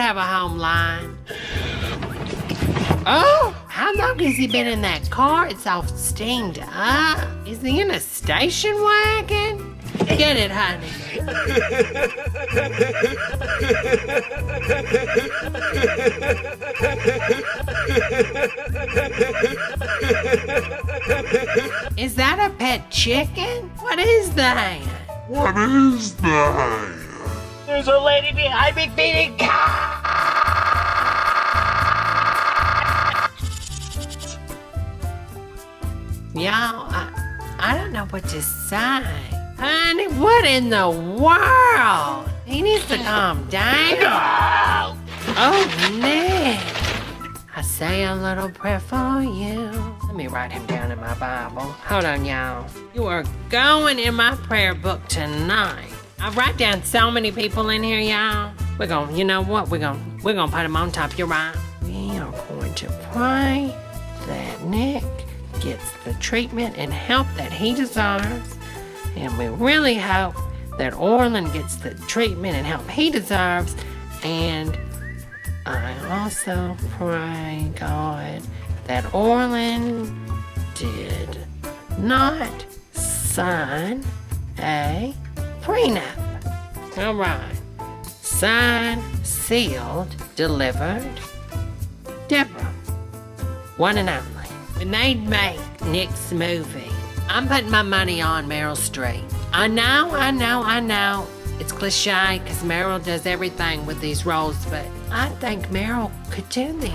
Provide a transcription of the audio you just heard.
have a home line. Oh, how long has he been in that car? It's all steamed up. Is he in a station wagon? Get it, honey. Is that a pet chicken? What is that? What is that? There's a lady behind me feeding cats! Y'all, I don't know what to say. Honey, what in the world? He needs to calm down. Oh, Nick. I say a little prayer for you. Let me write him down in my Bible. Hold on, y'all. You are going in my prayer book tonight. I write down so many people in here, y'all. We're gonna, you know what? We're gonna put them on top. You're right. We are going to pray that Nick gets the treatment and help that he deserves. And we really hope that Orland gets the treatment and help he deserves. And I also pray, God, that Orland did not sign a prenup. All right. Signed, sealed, delivered, Debra. One and only. When they make Nick's movie, I'm putting my money on Meryl Streep. I know. It's cliche because Meryl does everything with these roles, but I think Meryl could do this.